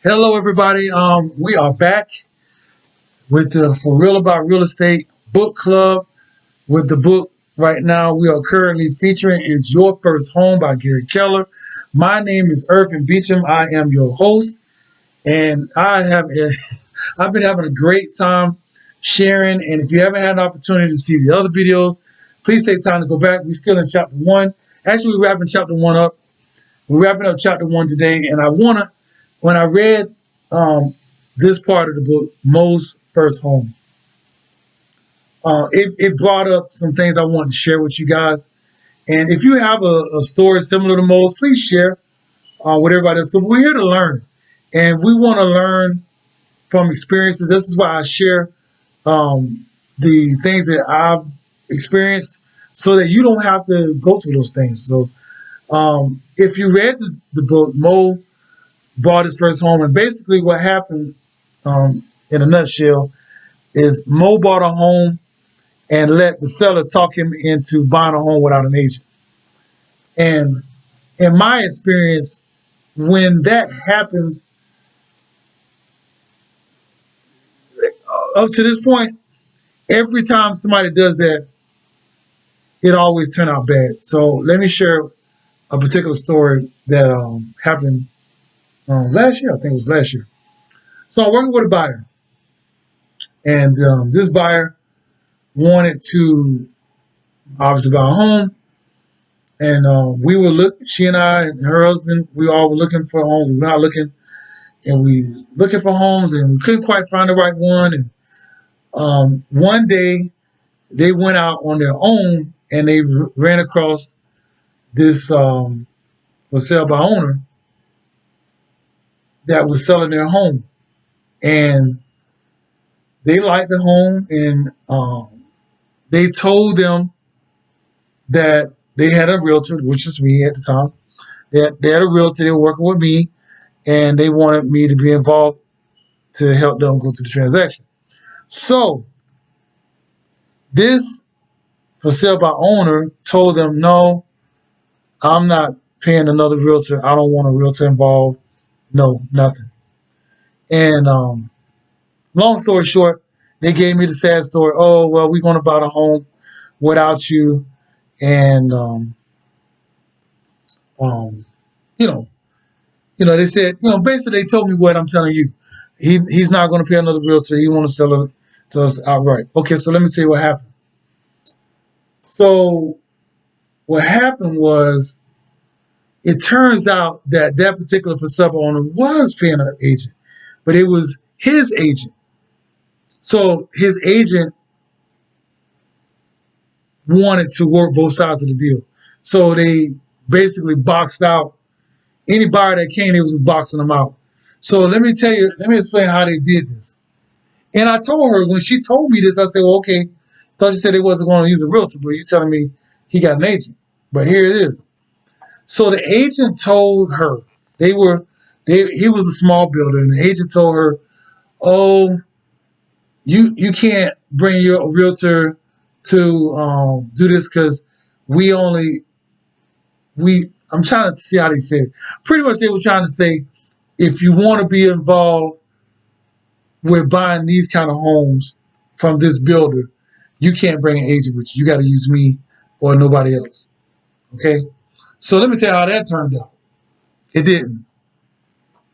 Hello, everybody. We are back with the For Real About Real Estate book club. With the book right now, we are currently featuring is Your First Home by Gary Keller. My name is Irvin Beecham. I am your host, and I've been having a great time sharing. And if you haven't had an opportunity to see the other videos, please take time to go back. We're still in chapter one. Actually, we're wrapping chapter one up. We're wrapping up chapter one today, and when I read this part of the book, Mo's First Home, it brought up some things I wanted to share with you guys. And if you have a story similar to Mo's, please share with everybody else. We're here to learn, and we want to learn from experiences. This is why I share the things that I've experienced, so that you don't have to go through those things. So, if you read the book, Mo bought his first home, and basically what happened, in a nutshell, is Mo bought a home and let the seller talk him into buying a home without an agent. And in my experience, when that happens, up to this point, every time somebody does that, it always turns out bad. So let me share a particular story that happened last year. I think it was last year. So I'm working with a buyer, and this buyer wanted to obviously buy a home. And she and I and her husband, we all were looking for homes. We were not looking, and we looking for homes, and we couldn't quite find the right one. And one day they went out on their own, and they ran across this for sale by owner that was selling their home, and they liked the home, and they told them that they had a realtor, which was me at the time. They had a realtor. They were working with me, and they wanted me to be involved to help them go through the transaction. So this for sale by owner told them, no, I'm not paying another realtor. I don't want a realtor involved. No, nothing. And long story short, they gave me the sad story. Oh, well, we're going to buy the home without you. And, um, you know, they said, basically they told me what I'm telling you. He's not going to pay another realtor. He want to sell it to us outright. Okay, so let me tell you what happened. So what happened was, it turns out that that particular for sale owner was paying an agent, but it was his agent. So his agent wanted to work both sides of the deal. So they basically boxed out any buyer that came. They was just boxing them out. So let me explain how they did this. And I told her, when she told me this, I said, well, okay. I thought you said they wasn't going to use a realtor, but you're telling me he got an agent. But here it is. So the agent told her, he was a small builder, and the agent told her, oh, you can't bring your realtor to do this, because we only we I'm trying to see how they said it. Pretty much they were trying to say, if you want to be involved with buying these kind of homes from this builder, you can't bring an agent with you. You got to use me or nobody else. Okay. So let me tell you how that turned out. It didn't.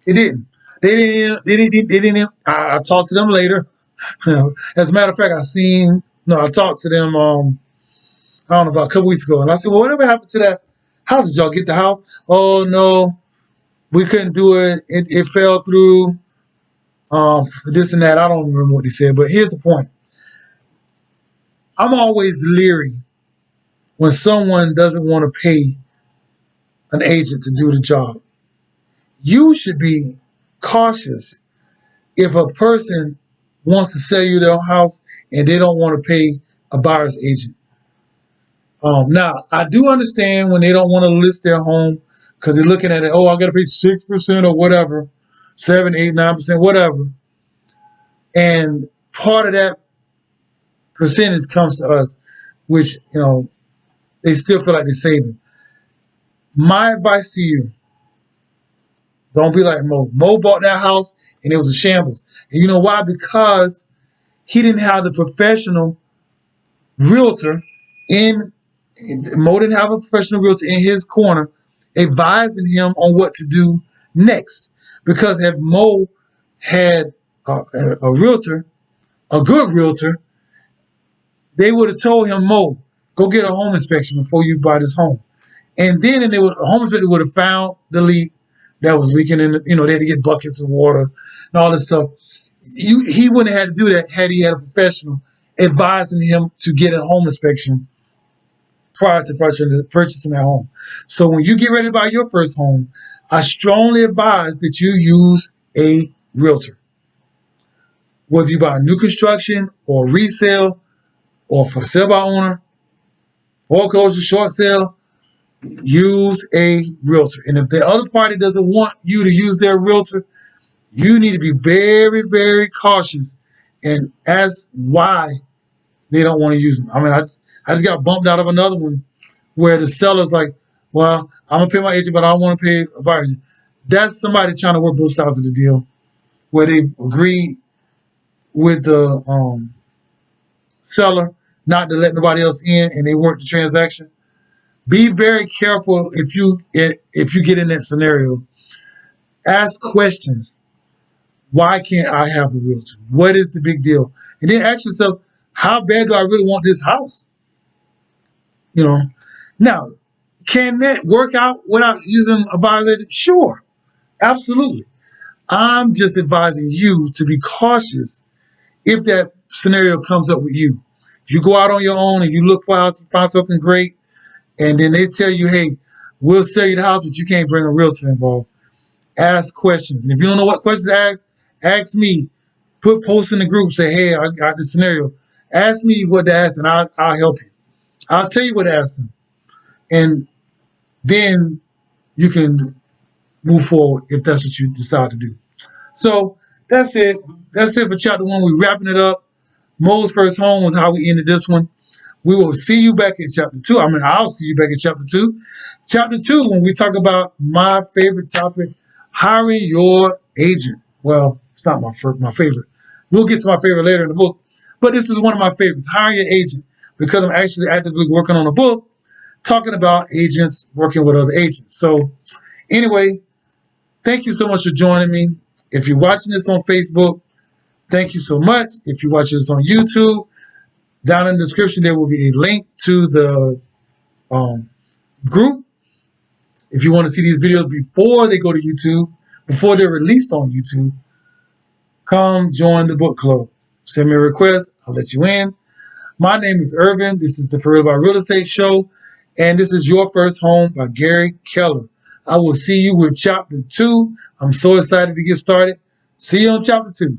It didn't. They didn't. They didn't. They didn't. I talked to them later. As a matter of fact, I talked to them. I don't know, about a couple weeks ago, and I said, "Well, whatever happened to that house? Did y'all get the house?" "Oh no, we couldn't do it. It fell through. This and that." I don't remember what they said, but here's the point. I'm always leery when someone doesn't want to pay an agent to do the job. You should be cautious if a person wants to sell you their house and they don't want to pay a buyer's agent. Now, I do understand when they don't want to list their home because they're looking at it, oh, I got to pay 6% or whatever, 7, 8, 9%, whatever. And part of that percentage comes to us, which, they still feel like they're saving. My advice to you, Don't be like Mo. Mo bought that house and it was a shambles. And you know why? Because he didn't have the professional realtor in Mo didn't have a professional realtor in his corner advising him on what to do next. Because if Mo had a realtor, a good realtor, they would have told him, Mo, go get a home inspection before you buy this home. And then a home inspector would have found the leak that was leaking in, they had to get buckets of water and all this stuff. He wouldn't have had to do that had he had a professional advising him to get a home inspection prior to purchasing that home. So when you get ready to buy your first home, I strongly advise that you use a realtor. Whether you buy new construction or resale or for sale by owner, foreclosure, short sale, use a realtor. And if the other party doesn't want you to use their realtor, you need to be very, very cautious and ask why they don't want to use them. I mean, I just got bumped out of another one where the seller's like, well, I'm going to pay my agent, but I don't want to pay a buyer's. That's somebody trying to work both sides of the deal where they agreed with the seller not to let nobody else in and they work the transaction. Be very careful if you get in that scenario. Ask questions. Why can't I have a realtor? What is the big deal? And then ask yourself, how bad do I really want this house? Now, can that work out without using a buyer's agent? Sure, absolutely. I'm just advising you to be cautious if that scenario comes up with you. If you go out on your own and you look for a house, you find something great, and then they tell you, hey, we'll sell you the house, but you can't bring a realtor involved. Ask questions. And if you don't know what questions to ask me. Put posts in the group, say, hey, I got this scenario. Ask me what to ask, and I'll help you. I'll tell you what to ask them. And then you can move forward if that's what you decide to do. So that's it. That's it for chapter 1. We're wrapping it up. Mo's first home was how we ended this one. We will see you back in chapter 2. I mean, I'll see you back in chapter 2. Chapter 2, when we talk about my favorite topic, hiring your agent. Well, it's not my favorite. We'll get to my favorite later in the book. But this is one of my favorites, hiring your agent, because I'm actually actively working on a book talking about agents working with other agents. So anyway, thank you so much for joining me. If you're watching this on Facebook, thank you so much. If you're watching this on YouTube, down in the description, there will be a link to the group. If you want to see these videos before they go to YouTube, before they're released on YouTube, come join the book club. Send me a request. I'll let you in. My name is Irvin. This is the For Real About Real Estate show. And this is Your First Home by Gary Keller. I will see you with chapter 2. I'm so excited to get started. See you on chapter 2.